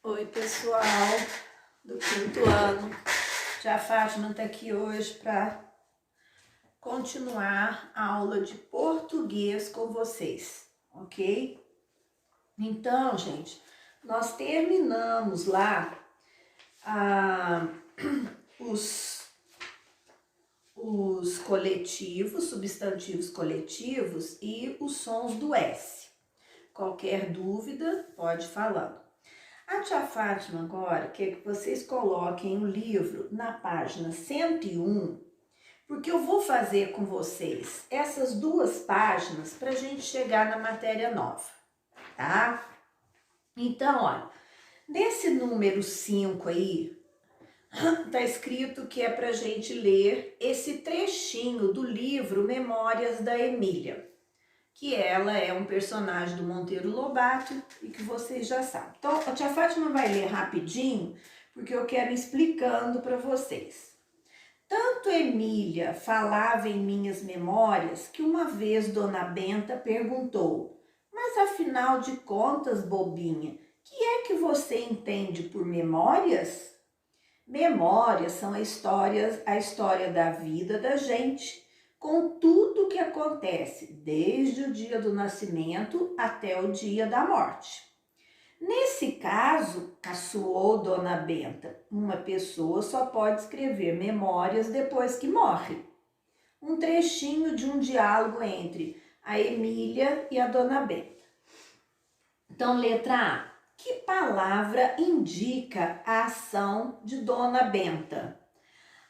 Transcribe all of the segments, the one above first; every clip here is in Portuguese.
Oi, pessoal do quinto ano. Tia Fátima está aqui hoje para continuar a aula de português com vocês, ok? Então, gente, nós terminamos lá os coletivos, substantivos coletivos e os sons do S. Qualquer dúvida, pode falar. A tia Fátima agora quer que vocês coloquem o livro na página 101, porque eu vou fazer com vocês essas duas páginas para a gente chegar na matéria nova, tá? Então, olha, nesse número 5 aí, tá escrito que é para a gente ler esse trechinho do livro Memórias da Emília, que ela é um personagem do Monteiro Lobato e que vocês já sabem. Então, a tia Fátima vai ler rapidinho, porque eu quero ir explicando para vocês. Tanto Emília falava em minhas memórias que uma vez Dona Benta perguntou: mas afinal de contas, bobinha, que é que você entende por memórias? Memórias são a história da vida da gente, com tudo que acontece, desde o dia do nascimento até o dia da morte. Nesse caso, caçoou Dona Benta, uma pessoa só pode escrever memórias depois que morre. Um trechinho de um diálogo entre a Emília e a Dona Benta. Então, letra A. Que palavra indica a ação de Dona Benta?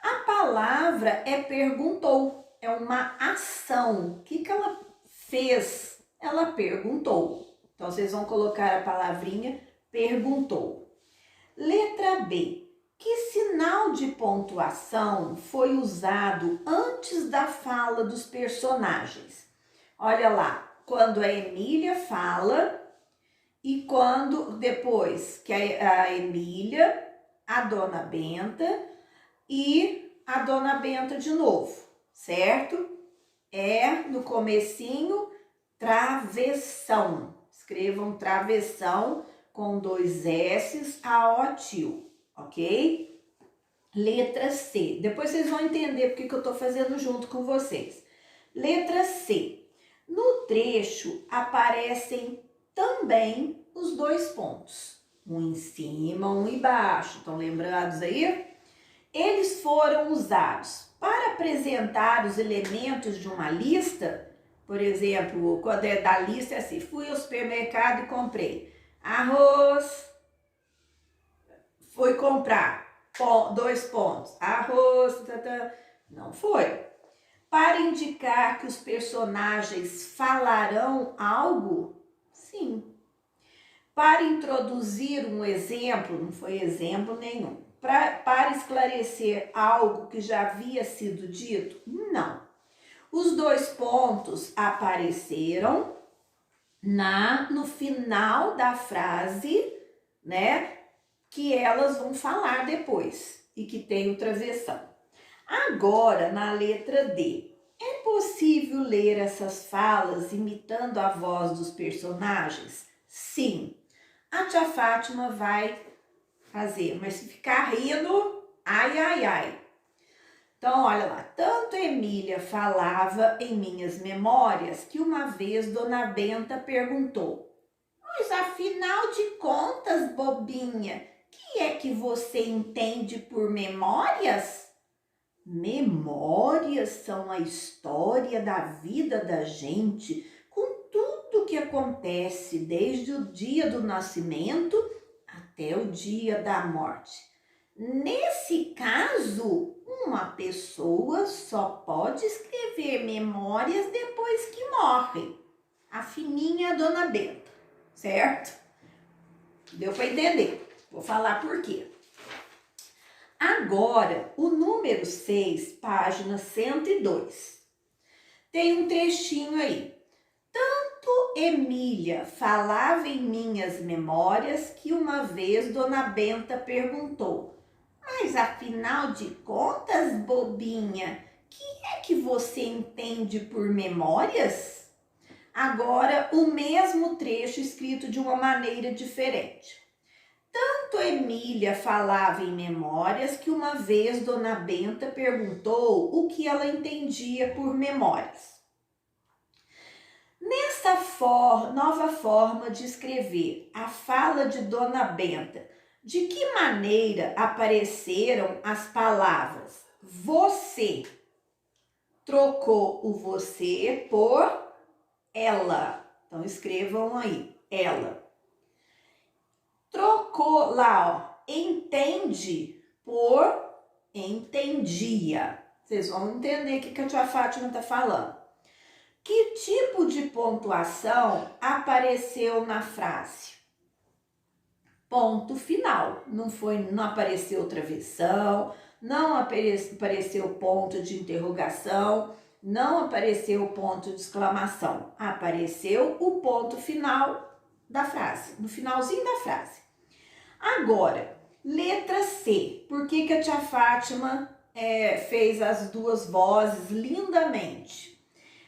A palavra é perguntou, é uma ação. O que ela fez? Ela perguntou. Então, vocês vão colocar a palavrinha perguntou. Letra B. Que sinal de pontuação foi usado antes da fala dos personagens? Olha lá, quando a Emília fala e quando depois que a Emília, a Dona Benta e a Dona Benta de novo, certo? É no comecinho, travessão. Escrevam travessão com 2 S's, AOTIL, ok? Letra C. Depois vocês vão entender porque que eu tô fazendo junto com vocês. Letra C. No trecho aparecem também os 2 pontos. Um em cima, um embaixo. Estão lembrados aí? Eles foram usados para apresentar os elementos de uma lista. Por exemplo, quando é da lista é assim, fui ao supermercado e comprei arroz, fui comprar 2 pontos, arroz, não foi. Para indicar que os personagens falarão algo? Sim. Para introduzir um exemplo, não foi exemplo nenhum. Para esclarecer algo que já havia sido dito? Não. Os 2 pontos apareceram no final da frase, né? Que elas vão falar depois e que tem o travessão. Agora, na letra D, é possível ler essas falas imitando a voz dos personagens? Sim. A tia Fátima vai fazer, mas se ficar rindo, ai, ai, ai. Então, olha lá, tanto Emília falava em minhas memórias que uma vez Dona Benta perguntou: mas afinal de contas, bobinha, que é que você entende por memórias? Memórias são a história da vida da gente, com tudo que acontece desde o dia do nascimento até o dia da morte. Nesse caso, uma pessoa só pode escrever memórias depois que morre. A fininha Dona Benta, certo? Deu para entender? Vou falar por quê. Agora, o número 6, página 102. Tem um trechinho aí. Tanto Emília falava em minhas memórias que uma vez Dona Benta perguntou: mas afinal de contas, bobinha, que é que você entende por memórias? Agora, o mesmo trecho escrito de uma maneira diferente. Tanto Emília falava em memórias que uma vez Dona Benta perguntou o que ela entendia por memórias. Nessa nova forma de escrever a fala de Dona Benta, de que maneira apareceram as palavras você? Trocou o você por ela. Então escrevam aí, ela. Trocou lá, ó, entende por entendia. Vocês vão entender o que a tia Fátima está falando. Que tipo de pontuação apareceu na frase? Ponto final. Não apareceu travessão, não apareceu ponto de interrogação, não apareceu ponto de exclamação. Apareceu o ponto final da frase, no finalzinho da frase. Agora, letra C. Por que a tia Fátima fez as duas vozes lindamente?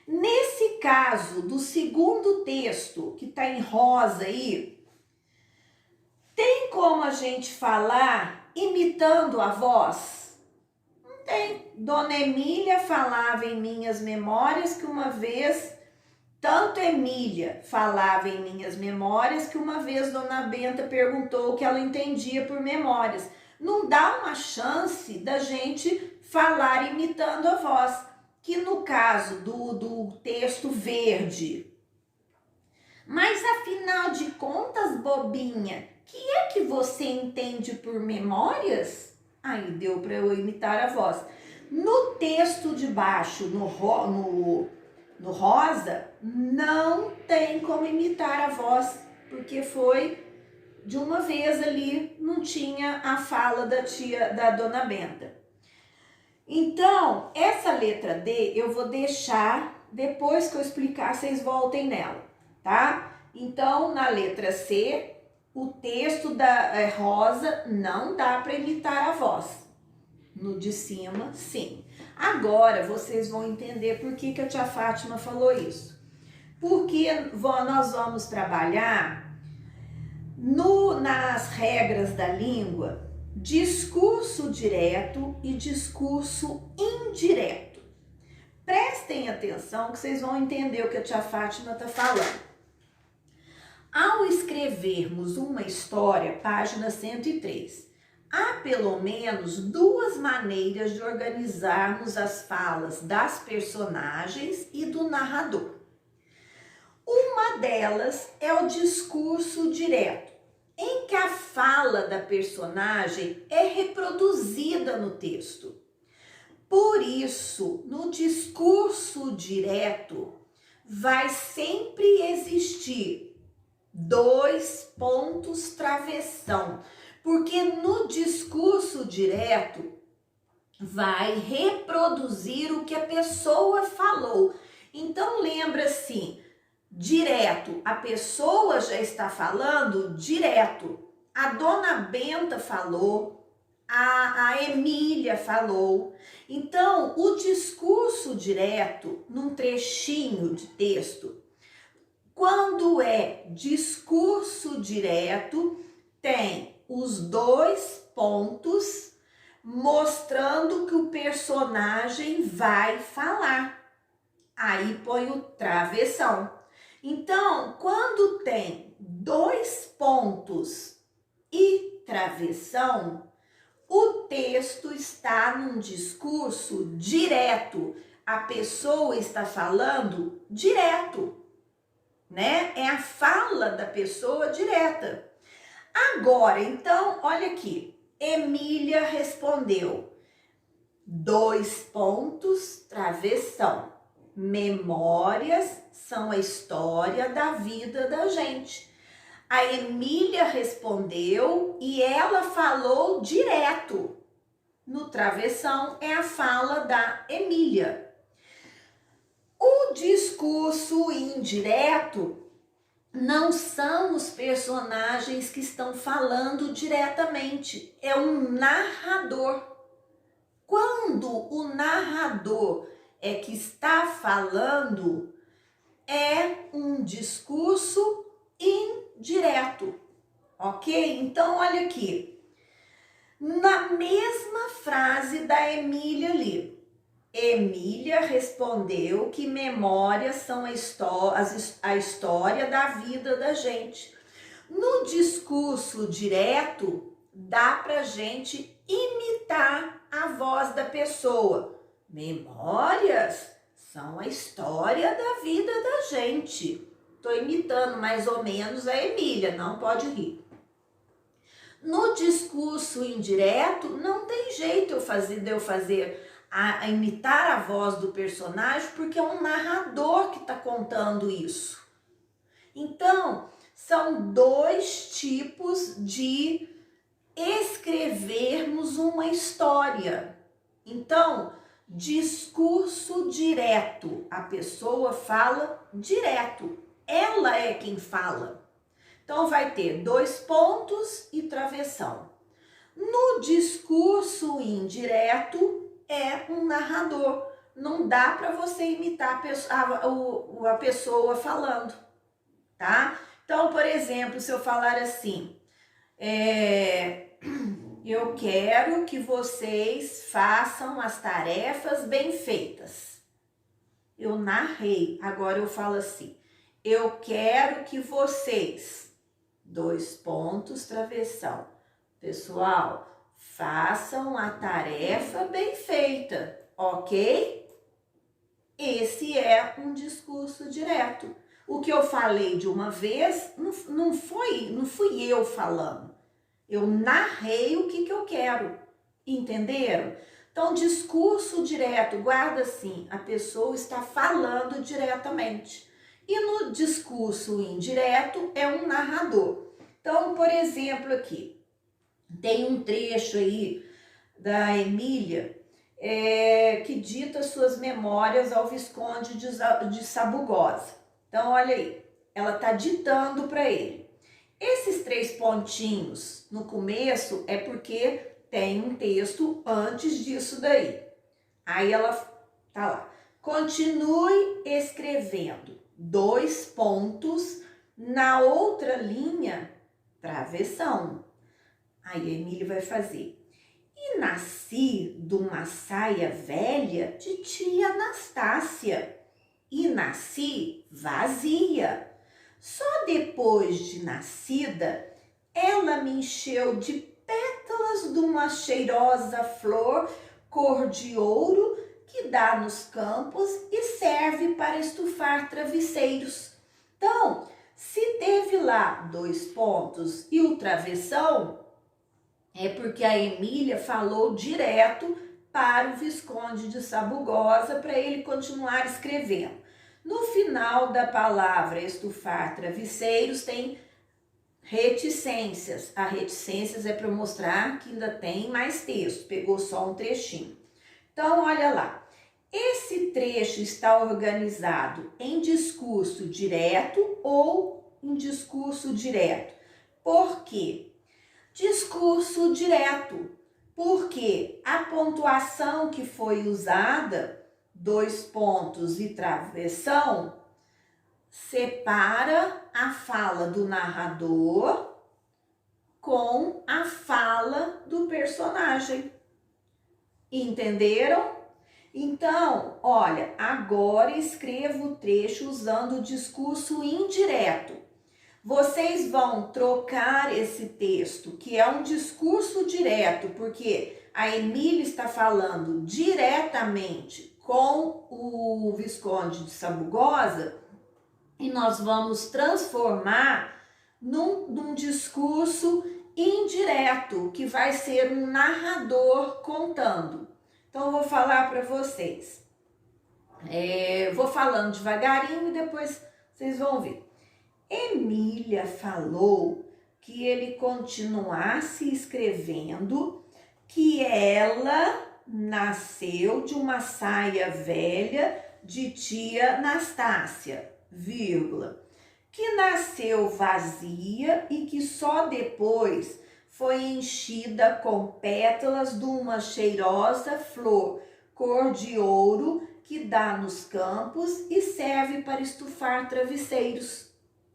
Nesse caso do segundo texto, que está em rosa aí, tem como a gente falar imitando a voz? Não tem. Dona Emília falava em minhas memórias que uma vez... Tanto Emília falava em minhas memórias que uma vez Dona Benta perguntou o que ela entendia por memórias. Não dá uma chance da gente falar imitando a voz, que no caso do texto verde. Mas afinal de contas, bobinha, que é que você entende por memórias? Aí deu para eu imitar a voz. No texto de baixo, no rosa, não tem como imitar a voz, porque foi de uma vez ali, não tinha a fala da Dona Benta. Então, essa letra D eu vou deixar, depois que eu explicar, vocês voltem nela, tá? Então, na letra C, o texto da rosa não dá para imitar a voz. No de cima, sim. Agora vocês vão entender por que a tia Fátima falou isso. Porque nós vamos trabalhar nas regras da língua, discurso direto e discurso indireto. Prestem atenção que vocês vão entender o que a tia Fátima está falando. Ao escrevermos uma história, página 103, há pelo menos duas maneiras de organizarmos as falas das personagens e do narrador. Uma delas é o discurso direto, em que a fala da personagem é reproduzida no texto. Por isso, no discurso direto, vai sempre existir 2 pontos travessão, porque no discurso direto vai reproduzir o que a pessoa falou. Então lembra assim, direto, a pessoa já está falando direto. A Dona Benta falou, a Emília falou. Então o discurso direto, num trechinho de texto, quando é discurso direto, tem os 2 pontos mostrando que o personagem vai falar. Aí põe o travessão. Então, quando tem 2 pontos e travessão, o texto está num discurso direto. A pessoa está falando direto, né? É a fala da pessoa direta. Agora, então, olha aqui. Emília respondeu. 2 pontos, travessão. Memórias são a história da vida da gente. A Emília respondeu e ela falou direto. No travessão é a fala da Emília. O discurso indireto não são os personagens que estão falando diretamente, é um narrador. Quando o narrador é que está falando, é um discurso indireto. ok? Então, olha aqui, na mesma frase da Emília ali, Emília respondeu que memórias são a história da vida da gente. No discurso direto, dá pra gente imitar a voz da pessoa. Memórias são a história da vida da gente. Tô imitando mais ou menos a Emília, não pode rir. No discurso indireto, não tem jeito de eu fazer a imitar a voz do personagem, porque é um narrador que está contando isso. Então, são dois tipos de escrevermos uma história. Então, discurso direto, a pessoa fala direto, ela é quem fala. Então, vai ter 2 pontos e travessão. No discurso indireto, é um narrador. Não dá para você imitar a pessoa falando, tá? Então, por exemplo, se eu falar assim, eu quero que vocês façam as tarefas bem feitas. Eu narrei, agora eu falo assim, eu quero que vocês... 2 pontos, travessão. Pessoal, façam a tarefa bem feita, ok? Esse é um discurso direto. O que eu falei de uma vez não fui eu falando. Eu narrei o que eu quero. Entenderam? Então, discurso direto, guarda assim, a pessoa está falando diretamente. E no discurso indireto é um narrador. Então, por exemplo, aqui, tem um trecho aí da Emília que dita suas memórias ao Visconde de Sabugosa. Então, olha aí, ela está ditando para ele. Esses 3 pontinhos no começo é porque tem um texto antes disso daí. Aí ela tá lá. Continue escrevendo. 2 pontos, na outra linha, travessão. Aí a Emília vai fazer. E nasci de uma saia velha de tia Anastácia. E nasci vazia. Só depois de nascida, ela me encheu de pétalas de uma cheirosa flor cor de ouro que dá nos campos e serve para estufar travesseiros. Então, se teve lá 2 pontos e o travessão, é porque a Emília falou direto para o Visconde de Sabugosa para ele continuar escrevendo. No final da palavra estufar travesseiros tem reticências. A reticências é para mostrar que ainda tem mais texto, pegou só um trechinho. Então, olha lá, esse trecho está organizado em discurso direto ou em discurso direto. Por quê? Discurso direto, porque a pontuação que foi usada, 2 pontos e travessão, separa a fala do narrador com a fala do personagem. Entenderam? Então, olha, agora escrevo o trecho usando o discurso indireto. Vocês vão trocar esse texto, que é um discurso direto, porque a Emília está falando diretamente com o Visconde de Sabugosa, e nós vamos transformar num discurso indireto, que vai ser um narrador contando. Então, eu vou falar para vocês. Vou falando devagarinho e depois vocês vão ver. Emília falou que ele continuasse escrevendo que ela nasceu de uma saia velha de tia Anastácia, vírgula, que nasceu vazia e que só depois foi enchida com pétalas de uma cheirosa flor cor de ouro que dá nos campos e serve para estufar travesseiros.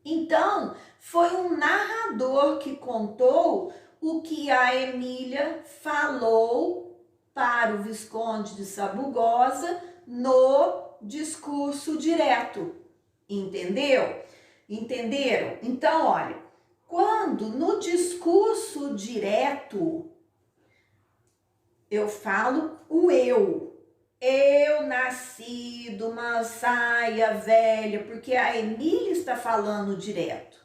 Então, foi um narrador que contou o que a Emília falou para o Visconde de Sabugosa no discurso direto. Entendeu? Entenderam? Então, olha, quando no discurso direto eu falo o eu nasci de uma saia velha, porque a Emília está falando direto.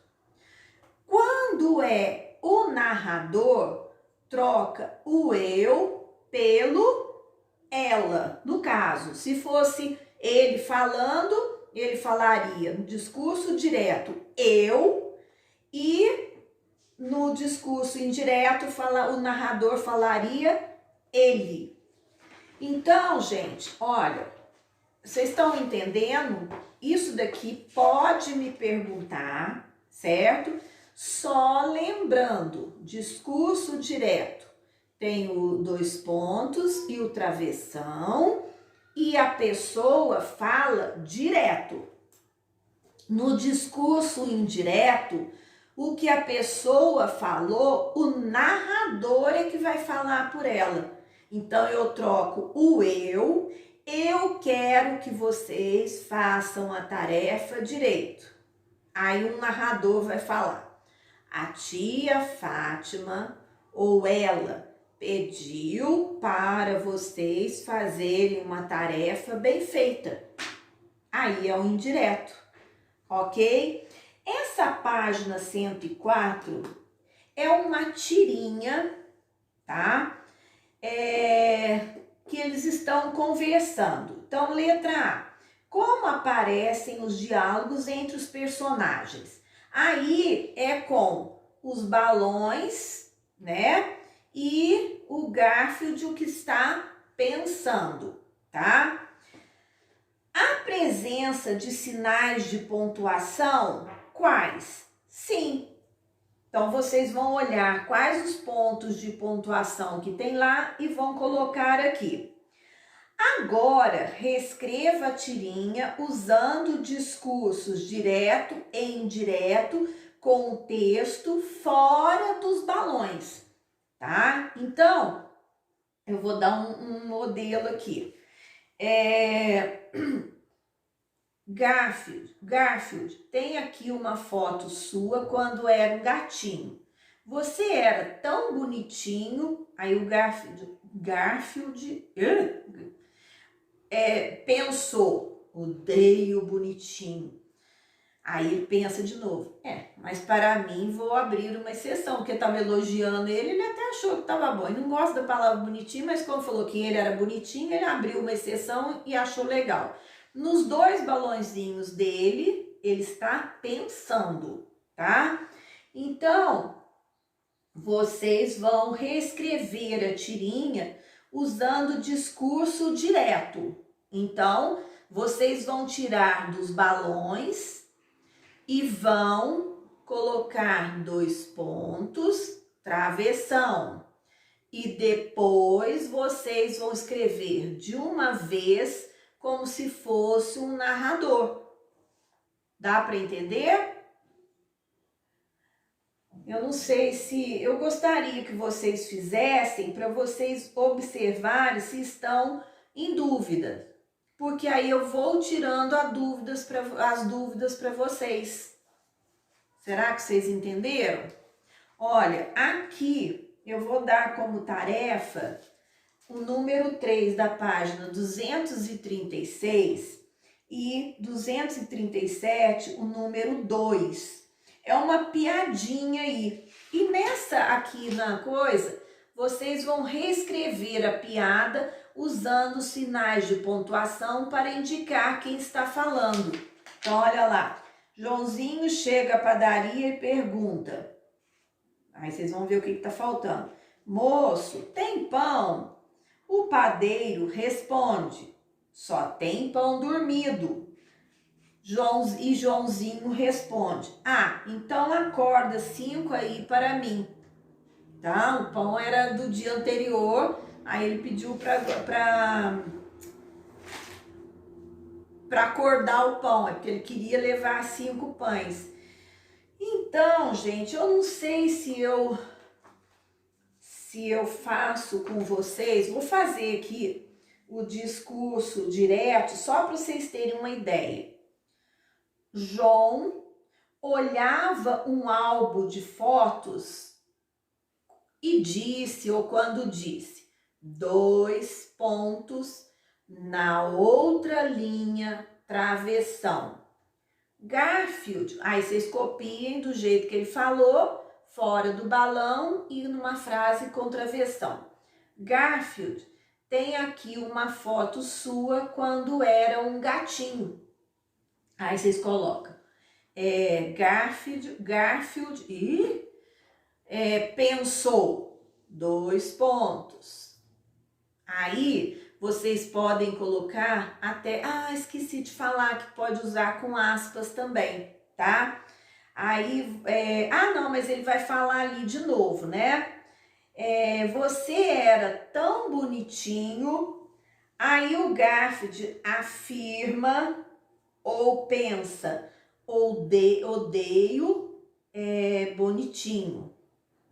Quando é o narrador, troca o eu pelo ela. No caso, se fosse ele falando, ele falaria no discurso direto eu, e no discurso indireto o narrador falaria ele. Então, gente, olha, vocês estão entendendo? Isso daqui pode me perguntar, certo? Só lembrando, discurso direto tem o 2 pontos e o travessão, e a pessoa fala direto. No discurso indireto, o que a pessoa falou, o narrador é que vai falar por ela. Então, eu troco o eu quero que vocês façam a tarefa direito. Aí um narrador vai falar, a tia Fátima ou ela pediu para vocês fazerem uma tarefa bem feita. Aí é o indireto, ok? Essa página 104 é uma tirinha, tá? Que eles estão conversando. Então, letra A. Como aparecem os diálogos entre os personagens? Aí é com os balões, né? E o Garfield, o que está pensando, tá? A presença de sinais de pontuação, quais? Sim. Então, vocês vão olhar quais os pontos de pontuação que tem lá e vão colocar aqui. Agora, reescreva a tirinha usando discursos direto e indireto com o texto fora dos balões, tá? Então, eu vou dar um modelo aqui. Garfield, tem aqui uma foto sua quando era um gatinho. Você era tão bonitinho, aí o Garfield pensou, odeio bonitinho. Aí ele pensa de novo, mas para mim vou abrir uma exceção, porque estava elogiando ele até achou que estava bom. Ele não gosta da palavra bonitinho, mas como falou que ele era bonitinho, ele abriu uma exceção e achou legal. Nos 2 balõezinhos dele, ele está pensando, tá? Então, vocês vão reescrever a tirinha usando discurso direto. Então, vocês vão tirar dos balões e vão colocar 2 pontos, travessão. E depois vocês vão escrever de uma vez como se fosse um narrador. Dá para entender? Eu não sei se... Eu gostaria que vocês fizessem para vocês observarem se estão em dúvida. Porque aí eu vou tirando as dúvidas para vocês. Será que vocês entenderam? Olha, aqui eu vou dar como tarefa o número 3 da página 236 e 237, o número 2. É uma piadinha aí. E nessa aqui na coisa, vocês vão reescrever a piada usando sinais de pontuação para indicar quem está falando. Então, olha lá. Joãozinho chega à padaria e pergunta. Aí vocês vão ver o que está faltando. Moço, tem pão? O padeiro responde, só tem pão dormido. Joãozinho responde, então acorda 5 aí para mim. Tá? O pão era do dia anterior, aí ele pediu para acordar o pão, é porque ele queria levar 5 pães. Então, gente, eu não sei se eu faço com vocês, vou fazer aqui o discurso direto só para vocês terem uma ideia. João olhava um álbum de fotos e disse, ou quando disse, 2 pontos na outra linha travessão. Garfield, aí vocês copiem do jeito que ele falou, fora do balão e numa frase com travessão. Garfield, tem aqui uma foto sua quando era um gatinho. Aí vocês colocam Garfield e pensou, 2 pontos. Aí vocês podem colocar até, esqueci de falar que pode usar com aspas também, tá? Aí, não, mas ele vai falar ali de novo, né? Você era tão bonitinho. Aí o Garfield afirma ou pensa, odeio bonitinho.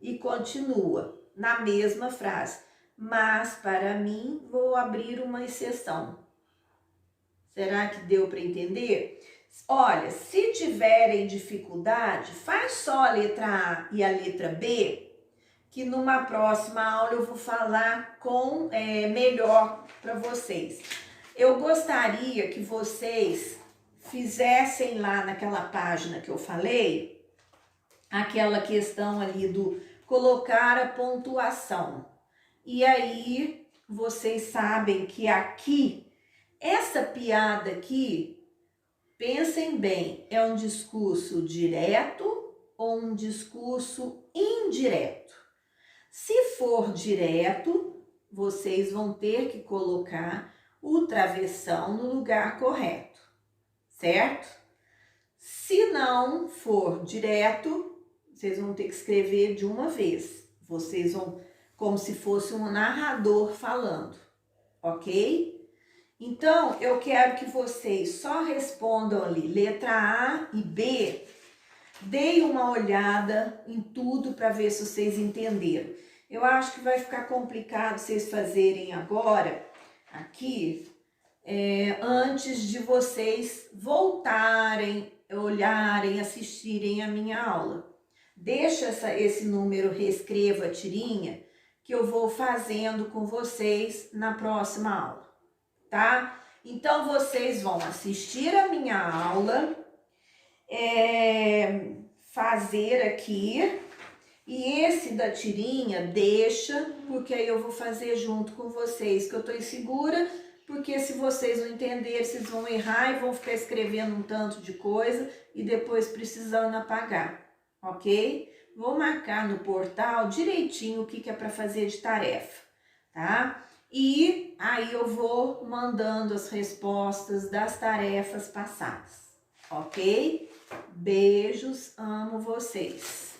E continua na mesma frase. Mas para mim vou abrir uma exceção. Será que deu para entender? Olha, se tiverem dificuldade, faz só a letra A e a letra B, que numa próxima aula eu vou falar com melhor para vocês. Eu gostaria que vocês fizessem lá naquela página que eu falei, aquela questão ali do colocar a pontuação. E aí, vocês sabem que aqui, essa piada aqui, pensem bem, é um discurso direto ou um discurso indireto? Se for direto, vocês vão ter que colocar o travessão no lugar correto, certo? Se não for direto, vocês vão ter que escrever de uma vez. Vocês vão, como se fosse um narrador falando, ok? Então, eu quero que vocês só respondam ali, letra A e B. Deem uma olhada em tudo para ver se vocês entenderam. Eu acho que vai ficar complicado vocês fazerem agora, aqui, antes de vocês voltarem, olharem, assistirem a minha aula. Deixa esse número, reescreva a tirinha, que eu vou fazendo com vocês na próxima aula, tá? Então, vocês vão assistir a minha aula, fazer aqui, e esse da tirinha deixa, porque aí eu vou fazer junto com vocês, que eu tô insegura, porque se vocês não entenderem, vocês vão errar e vão ficar escrevendo um tanto de coisa e depois precisando apagar, ok? Vou marcar no portal direitinho o que é para fazer de tarefa, tá? E aí eu vou mandando as respostas das tarefas passadas, ok? Beijos, amo vocês.